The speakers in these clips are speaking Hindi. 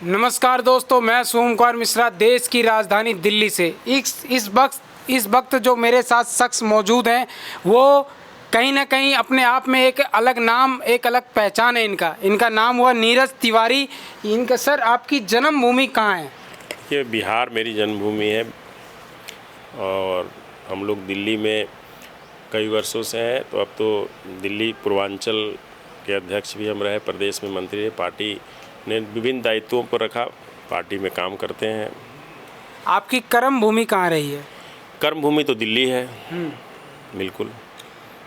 नमस्कार दोस्तों, मैं सोम कुमार मिश्रा देश की राजधानी दिल्ली से। इस वक्त जो मेरे साथ शख्स मौजूद हैं वो कहीं ना कहीं अपने आप में एक अलग नाम, एक अलग पहचान है। इनका नाम हुआ नीरज तिवारी। सर, आपकी जन्मभूमि कहाँ है? ये बिहार मेरी जन्मभूमि है और हम लोग दिल्ली में कई वर्षों से हैं। तो अब तो दिल्ली पूर्वांचल के अध्यक्ष भी हम रहे, प्रदेश में मंत्री रहे, पार्टी ने विभिन्न दायित्वों पर रखा, पार्टी में काम करते हैं। आपकी कर्म भूमि कहाँ रही है? कर्म भूमि तो दिल्ली है। बिल्कुल।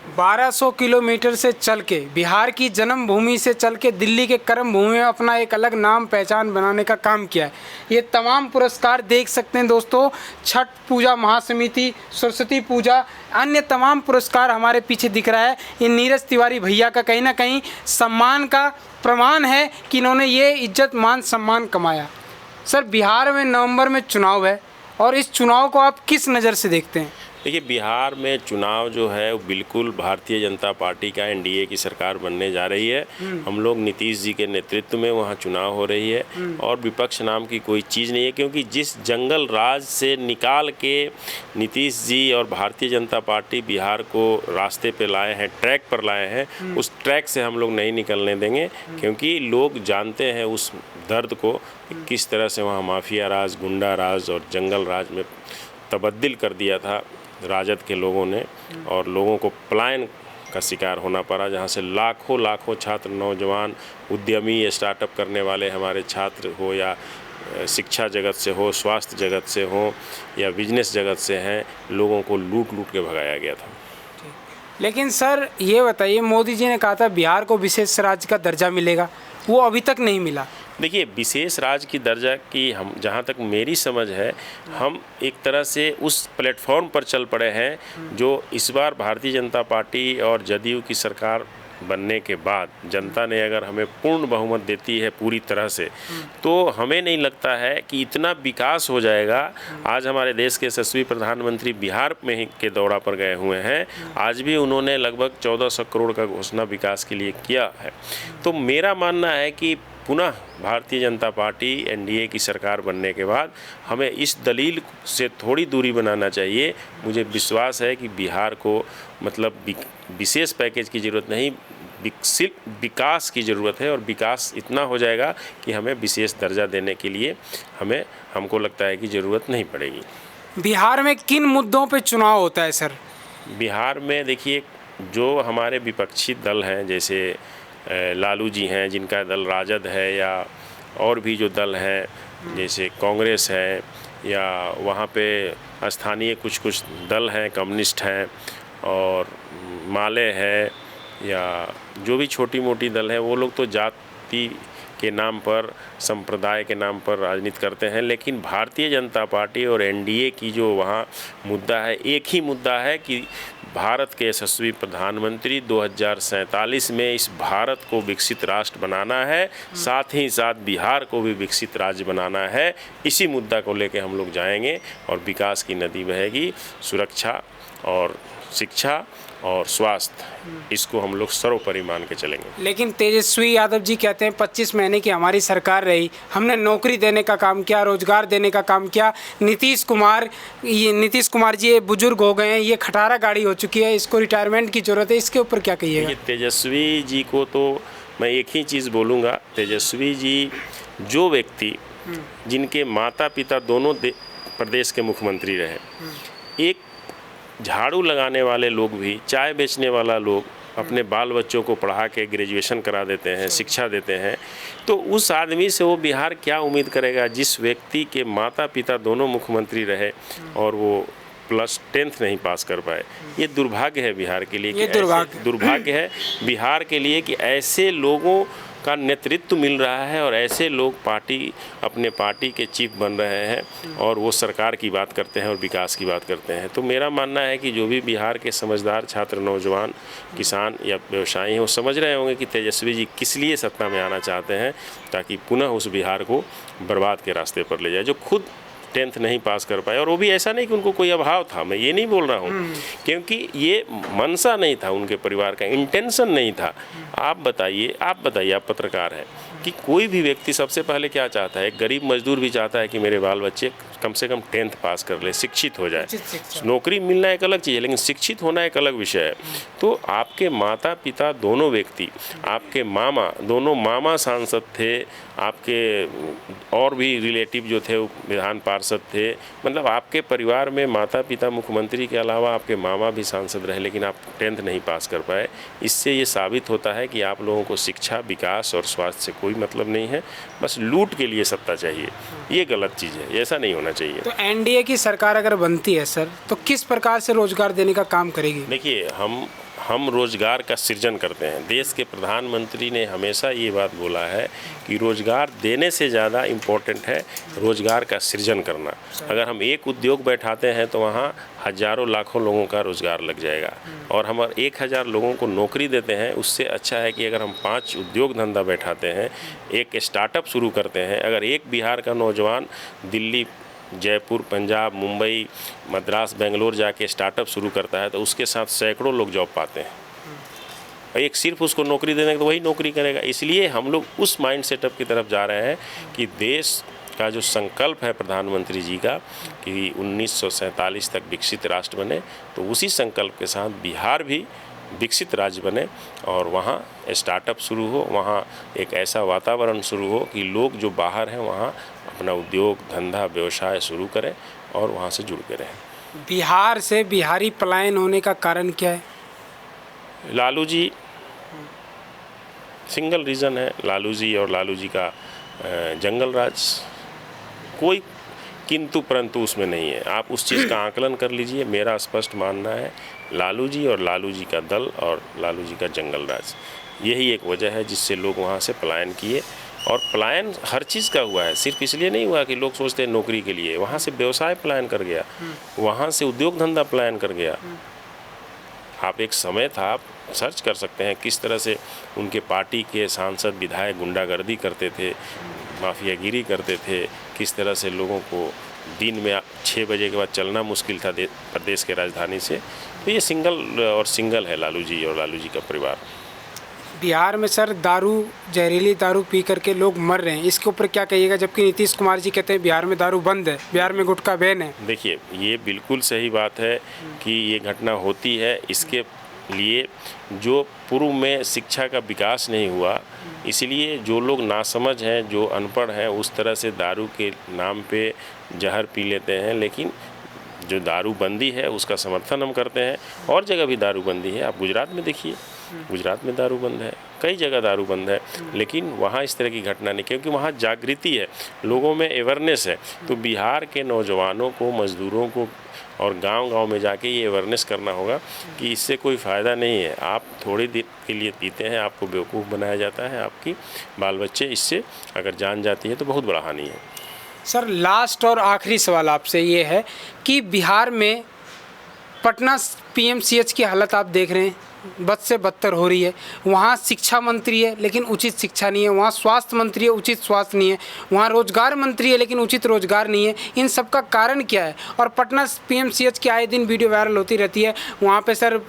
1200 किलोमीटर से चल के, बिहार की जन्मभूमि से चल के दिल्ली के कर्म भूमि में अपना एक अलग नाम पहचान बनाने का काम किया है। ये तमाम पुरस्कार देख सकते हैं दोस्तों, छठ पूजा महासमिति, सरस्वती पूजा, अन्य तमाम पुरस्कार हमारे पीछे दिख रहा है। ये नीरज तिवारी भैया का कहीं ना कहीं सम्मान का प्रमाण है कि इन्होंने ये इज्जत मान सम्मान कमाया। सर, बिहार में नवंबर में चुनाव है और इस चुनाव को आप किस नज़र से देखते हैं? देखिए, बिहार में चुनाव जो है वो बिल्कुल भारतीय जनता पार्टी का एनडीए की सरकार बनने जा रही है। हम लोग नीतीश जी के नेतृत्व में वहाँ चुनाव हो रही है और विपक्ष नाम की कोई चीज़ नहीं है, क्योंकि जिस जंगल राज से निकाल के नीतीश जी और भारतीय जनता पार्टी बिहार को रास्ते पे लाए हैं, ट्रैक पर लाए हैं, उस ट्रैक से हम लोग नहीं निकलने देंगे। क्योंकि लोग जानते हैं उस दर्द को, किस तरह से वहाँ माफिया राज, गुंडा राज और जंगल राज में तब्दील कर दिया था राजद के लोगों ने, और लोगों को पलायन का शिकार होना पड़ा, जहाँ से लाखों छात्र, नौजवान, उद्यमी, स्टार्टअप करने वाले हमारे छात्र हो या शिक्षा जगत से हो, स्वास्थ्य जगत से हो या बिजनेस जगत से हैं, लोगों को लूट के भगाया गया था। लेकिन सर, ये बताइए, मोदी जी ने कहा था बिहार को विशेष राज्य का दर्जा मिलेगा, वो अभी तक नहीं मिला। देखिए, विशेष राज्य की दर्जा की हम, जहाँ तक मेरी समझ है, हम एक तरह से उस प्लेटफॉर्म पर चल पड़े हैं जो इस बार भारतीय जनता पार्टी और जदयू की सरकार बनने के बाद जनता ने अगर हमें पूर्ण बहुमत देती है पूरी तरह से, तो हमें नहीं लगता है कि इतना विकास हो जाएगा। आज हमारे देश के यशस्वी प्रधानमंत्री बिहार में के दौरा पर गए हुए हैं, आज भी उन्होंने लगभग 1400 करोड़ का घोषणा विकास के लिए किया है। तो मेरा मानना है कि पुनः भारतीय जनता पार्टी एनडीए की सरकार बनने के बाद हमें इस दलील से थोड़ी दूरी बनाना चाहिए। मुझे विश्वास है कि बिहार को मतलब विशेष पैकेज की ज़रूरत नहीं, विकास की ज़रूरत है, और विकास इतना हो जाएगा कि हमें विशेष दर्जा देने के लिए हमको लगता है कि ज़रूरत नहीं पड़ेगी। बिहार में किन मुद्दों पे चुनाव होता है सर? बिहार में देखिए, जो हमारे विपक्षी दल हैं, जैसे लालू जी हैं जिनका दल राजद है, या और भी जो दल हैं जैसे कांग्रेस है, या वहाँ पे स्थानीय कुछ दल हैं, कम्युनिस्ट हैं और माले है, या जो भी छोटी मोटी दल है, वो लोग तो जाति के नाम पर, संप्रदाय के नाम पर राजनीति करते हैं। लेकिन भारतीय जनता पार्टी और एनडीए की जो वहाँ मुद्दा है, एक ही मुद्दा है कि भारत के यशस्वी प्रधानमंत्री 2047 में इस भारत को विकसित राष्ट्र बनाना है, साथ ही साथ बिहार को भी विकसित राज्य बनाना है। इसी मुद्दा को लेकर हम लोग जाएंगे और विकास की नदी बहेगी। सुरक्षा और शिक्षा और स्वास्थ्य, इसको हम लोग सर्वोपरि मान के चलेंगे। लेकिन तेजस्वी यादव जी कहते हैं 25 महीने की हमारी सरकार रही, हमने नौकरी देने का काम किया, रोजगार देने का काम किया। नीतीश कुमार जी ये बुजुर्ग हो गए हैं, ये खटारा गाड़ी हो चुकी है, इसको रिटायरमेंट की ज़रूरत है, इसके ऊपर क्या कहिएगा? तेजस्वी जी को तो मैं एक ही चीज़ बोलूँगा, तेजस्वी जी जो व्यक्ति जिनके माता पिता दोनों प्रदेश के मुख्यमंत्री रहे, एक झाड़ू लगाने वाले लोग भी, चाय बेचने वाला लोग अपने बाल बच्चों को पढ़ा के ग्रेजुएशन करा देते हैं, शिक्षा देते हैं, तो उस आदमी से वो बिहार क्या उम्मीद करेगा जिस व्यक्ति के माता पिता दोनों मुख्यमंत्री रहे और वो प्लस 10th नहीं पास कर पाए। ये दुर्भाग्य है बिहार के लिए, ये दुर्भाग्य है बिहार के लिए कि ऐसे लोगों का नेतृत्व मिल रहा है और ऐसे लोग अपने पार्टी के चीफ बन रहे हैं और वो सरकार की बात करते हैं और विकास की बात करते हैं। तो मेरा मानना है कि जो भी बिहार के समझदार छात्र, नौजवान, किसान या व्यवसायी हैं, वो समझ रहे होंगे कि तेजस्वी जी किस लिए सत्ता में आना चाहते हैं, ताकि पुनः उस बिहार को बर्बाद के रास्ते पर ले जाए, जो खुद 10th नहीं पास कर पाए। और वो भी ऐसा नहीं कि उनको कोई अभाव था, मैं ये नहीं बोल रहा हूँ, क्योंकि ये मनसा नहीं था उनके परिवार का, इंटेंशन नहीं था। आप बताइए, आप पत्रकार हैं, कि कोई भी व्यक्ति सबसे पहले क्या चाहता है, एक गरीब मजदूर भी चाहता है कि मेरे बाल बच्चे कम से कम 10th पास कर ले, शिक्षित हो जाए। नौकरी मिलना एक अलग चीज़ है, लेकिन शिक्षित होना एक अलग विषय है। तो आपके माता पिता दोनों व्यक्ति, आपके मामा, दोनों मामा सांसद थे, आपके और भी रिलेटिव जो थे विधान पार्षद थे, मतलब आपके परिवार में माता पिता मुख्यमंत्री के अलावा आपके मामा भी सांसद रहे, लेकिन आप 10th नहीं पास कर पाए। इससे ये साबित होता है कि आप लोगों को शिक्षा, विकास और स्वास्थ्य से कोई मतलब नहीं है, बस लूट के लिए सत्ता चाहिए। ये गलत चीज़ है, ऐसा नहीं होना चाहिए। तो एनडीए की सरकार अगर बनती है सर, तो किस प्रकार से रोजगार देने का काम करेगी? देखिए, हम रोजगार का सृजन करते हैं। देश के प्रधानमंत्री ने हमेशा ये बात बोला है कि रोजगार देने से ज़्यादा इम्पोर्टेंट है रोजगार का सृजन करना। अगर हम एक उद्योग बैठाते हैं तो वहाँ हजारों लाखों लोगों का रोजगार लग जाएगा, और हम 1000 लोगों को नौकरी देते हैं, उससे अच्छा है कि अगर हम 5 उद्योग धंधा बैठाते हैं, एक स्टार्टअप शुरू करते हैं। अगर एक बिहार का नौजवान दिल्ली, जयपुर, पंजाब, मुंबई, मद्रास, बेंगलोर जाके स्टार्टअप शुरू करता है तो उसके साथ सैकड़ों लोग जॉब पाते हैं। एक सिर्फ उसको नौकरी देने तो वही नौकरी करेगा। इसलिए हम लोग उस माइंड सेटअप की तरफ जा रहे हैं कि देश का जो संकल्प है प्रधानमंत्री जी का कि 1947 तक विकसित राष्ट्र बने, तो उसी संकल्प के साथ बिहार भी विकसित राज्य बने और वहाँ स्टार्टअप शुरू हो, वहाँ एक ऐसा वातावरण शुरू हो कि लोग जो बाहर हैं वहाँ अपना उद्योग धंधा व्यवसाय शुरू करें और वहाँ से जुड़ के रहें। बिहार से बिहारी पलायन होने का कारण क्या है? लालू जी, सिंगल रीज़न है, लालू जी और लालू जी का जंगल राज। कोई किंतु परंतु उसमें नहीं है। आप उस चीज़ का आकलन कर लीजिए। मेरा स्पष्ट मानना है लालू जी और लालू जी का दल और लालू जी का जंगल राज, यही एक वजह है जिससे लोग वहाँ से पलायन किए। और पलायन हर चीज़ का हुआ है, सिर्फ इसलिए नहीं हुआ कि लोग सोचते हैं नौकरी के लिए। वहाँ से व्यवसाय पलायन कर गया, वहाँ से उद्योग धंधा पलायन कर गया। आप एक समय था, आप सर्च कर सकते हैं किस तरह से उनके पार्टी के सांसद विधायक गुंडागर्दी करते थे, माफियागिरी करते थे, किस तरह से लोगों को दिन में 6 बजे के बाद चलना मुश्किल था प्रदेश के राजधानी से। तो ये सिंगल है लालू जी और लालू जी का परिवार। बिहार में सर जहरीली दारू पी करके लोग मर रहे हैं, इसके ऊपर क्या कहिएगा? जबकि नीतीश कुमार जी कहते हैं बिहार में दारू बंद है, बिहार में गुटखा बैन है। देखिए, ये बिल्कुल सही बात है कि ये घटना होती है। इसके लिए जो पूर्व में शिक्षा का विकास नहीं हुआ, इसलिए जो लोग नासमझ हैं, जो अनपढ़ हैं, उस तरह से दारू के नाम पे जहर पी लेते हैं। लेकिन जो दारूबंदी है उसका समर्थन हम करते हैं। और जगह भी दारूबंदी है, आप गुजरात में देखिए, गुजरात में दारू बंद है, कई जगह दारू बंद है, लेकिन वहाँ इस तरह की घटना नहीं, क्योंकि वहाँ जागृति है, लोगों में अवेयरनेस है। तो बिहार के नौजवानों को, मज़दूरों को और गांव-गांव में जाके ये अवेयरनेस करना होगा कि इससे कोई फ़ायदा नहीं है। आप थोड़ी देर के लिए पीते हैं, आपको बेवकूफ़ बनाया जाता है, आपकी बाल बच्चे इससे अगर जान जाती है तो बहुत बड़ा हानि है। सर, लास्ट और आखिरी सवाल आपसे ये है कि बिहार में पटना पीएमसीएच की हालत आप देख रहे हैं, बद से बदतर हो रही है। वहाँ शिक्षा मंत्री है लेकिन उचित शिक्षा नहीं है, वहाँ स्वास्थ्य मंत्री है, उचित स्वास्थ्य नहीं है, वहाँ रोजगार मंत्री है लेकिन उचित रोजगार नहीं है। इन सब का कारण क्या है? और पटना पीएमसीएच की आए दिन वीडियो वायरल होती रहती है, वहाँ पे सर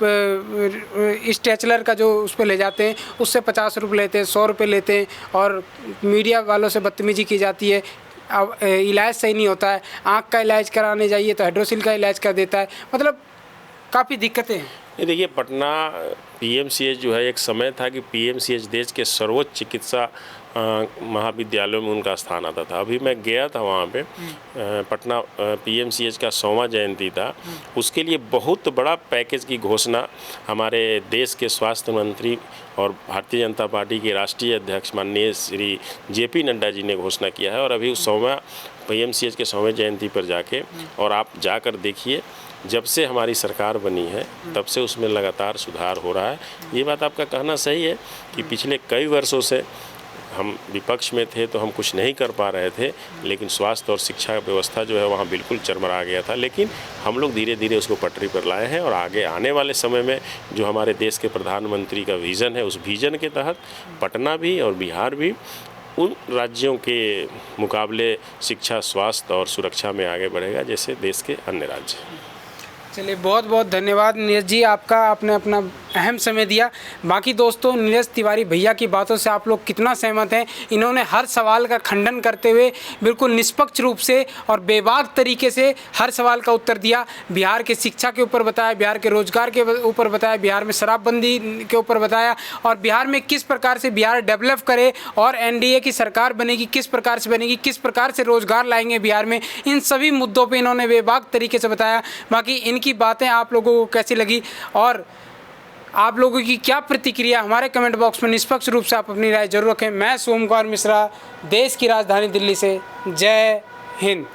स्ट्रेचलर का जो उस पर ले जाते हैं उससे 50 रुपये लेते हैं, 100 रुपये लेते हैं, और मीडिया वालों से बदतमीजी की जाती है। अब इलाज सही नहीं होता है, आँख का इलाज कराने जाइए तो हाइड्रोसिल का इलाज कर देता है, मतलब काफ़ी दिक्कतें हैं। ये देखिए, पटना पीएमसीएच जो है, एक समय था कि पीएमसीएच देश के सर्वोच्च चिकित्सा महाविद्यालयों में उनका स्थान आता था। अभी मैं गया था वहाँ पे, पटना पीएमसीएच का 100वां जयंती था, उसके लिए बहुत बड़ा पैकेज की घोषणा हमारे देश के स्वास्थ्य मंत्री और भारतीय जनता पार्टी के राष्ट्रीय अध्यक्ष माननीय श्री जेपी नड्डा जी ने घोषणा किया है। और अभी उस 100वां पीएमसीएच के 100वें जयंती पर जाके, और आप जाकर देखिए, जब से हमारी सरकार बनी है तब से उसमें लगातार सुधार हो रहा है। ये बात आपका कहना सही है कि पिछले कई वर्षों से हम विपक्ष में थे तो हम कुछ नहीं कर पा रहे थे, लेकिन स्वास्थ्य और शिक्षा व्यवस्था जो है वहाँ बिल्कुल चरमरा गया था। लेकिन हम लोग धीरे धीरे उसको पटरी पर लाए हैं, और आगे आने वाले समय में जो हमारे देश के प्रधानमंत्री का विज़न है, उस विज़न के तहत पटना भी और बिहार भी उन राज्यों के मुकाबले शिक्षा, स्वास्थ्य और सुरक्षा में आगे बढ़ेगा जैसे देश के अन्य राज्य। चलिए, बहुत बहुत धन्यवाद नीरज जी आपका, आपने अपना अहम समय दिया। बाकी दोस्तों, नीरज तिवारी भैया की बातों से आप लोग कितना सहमत हैं? इन्होंने हर सवाल का खंडन करते हुए बिल्कुल निष्पक्ष रूप से और बेबाक तरीके से हर सवाल का उत्तर दिया। बिहार के शिक्षा के ऊपर बताया, बिहार के रोजगार के ऊपर बताया, बिहार में शराबबंदी के ऊपर बताया और बिहार में किस प्रकार से बिहार डेवलप करे और एनडीए की सरकार बनेगी, किस प्रकार से बनेगी, किस प्रकार से रोजगार लाएंगे बिहार में, इन सभी मुद्दों पे इन्होंने बेबाक तरीके से बताया। बाकी इनकी बातें आप लोगों को कैसी लगी और आप लोगों की क्या प्रतिक्रिया, हमारे कमेंट बॉक्स में निष्पक्ष रूप से आप अपनी राय जरूर रखें। मैं सोम कुमार मिश्रा, देश की राजधानी दिल्ली से। जय हिंद।